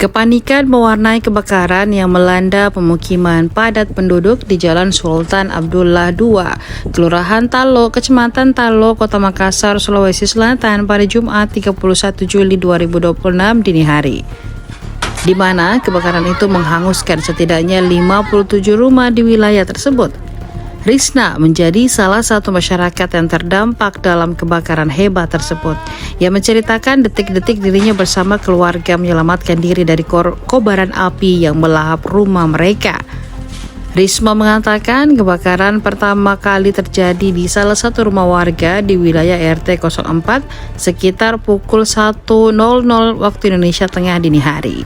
Kepanikan mewarnai kebakaran yang melanda pemukiman padat penduduk di Jalan Sultan Abdullah II, Kelurahan Talo, Kecamatan Talo, Kota Makassar, Sulawesi Selatan pada Jumat 31 Juli 2026 dini hari, di mana kebakaran itu menghanguskan setidaknya 57 rumah di wilayah tersebut. Risna menjadi salah satu masyarakat yang terdampak dalam kebakaran hebat tersebut. Ia menceritakan detik-detik dirinya bersama keluarga menyelamatkan diri dari kobaran api yang melahap rumah mereka. Risma mengatakan kebakaran pertama kali terjadi di salah satu rumah warga di wilayah RT 04 sekitar pukul 1.00 waktu Indonesia Tengah dini hari.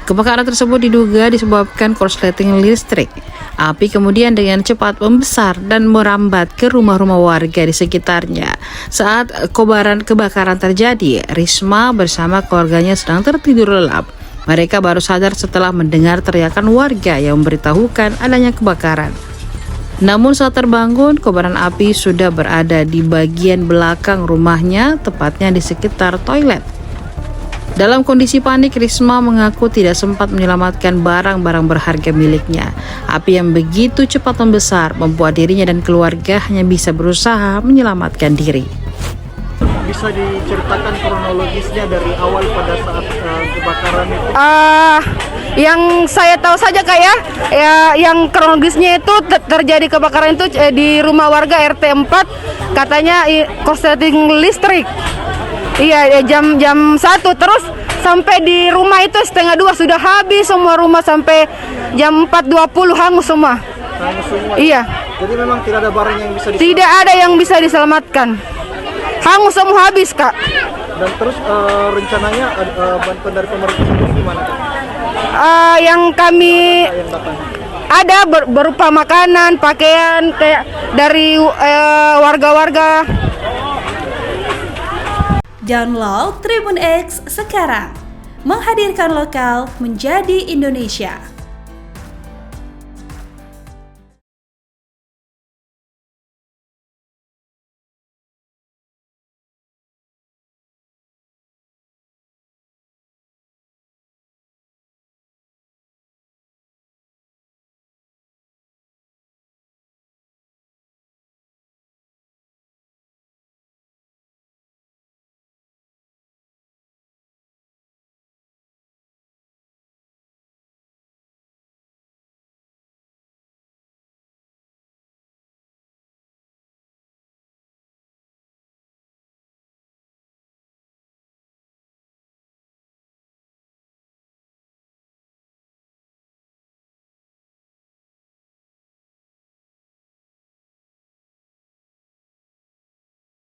Kebakaran tersebut diduga disebabkan korsleting listrik. Api kemudian dengan cepat membesar dan merambat ke rumah-rumah warga di sekitarnya. Saat kebakaran terjadi, Risma bersama keluarganya sedang tertidur lelap. Mereka baru sadar setelah mendengar teriakan warga yang memberitahukan adanya kebakaran. Namun saat terbangun, kobaran api sudah berada di bagian belakang rumahnya, tepatnya di sekitar toilet. Dalam kondisi panik, Risma mengaku tidak sempat menyelamatkan barang-barang berharga miliknya. Api yang begitu cepat membesar membuat dirinya dan keluarga hanya bisa berusaha menyelamatkan diri. Bisa diceritakan kronologisnya dari awal pada saat kebakaran itu? Yang saya tahu saja Kak ya, yang kronologisnya itu terjadi kebakaran itu di rumah warga RT 4, katanya korsleting listrik. Iya, jam 1 terus sampai di rumah itu 1:30 sudah habis semua rumah, sampai jam 4.20 hangus semua. Hangus semua? Iya. Jadi memang tidak ada barang yang bisa diselamatkan? Tidak ada yang bisa diselamatkan. Hangus semua, habis Kak. Dan terus rencananya bantuan dari pemerintah sendiri gimana Kak? Yang kami Yang datang? ada berupa makanan, pakaian kayak dari warga-warga. Download Tribun X sekarang, menghadirkan lokal menjadi Indonesia.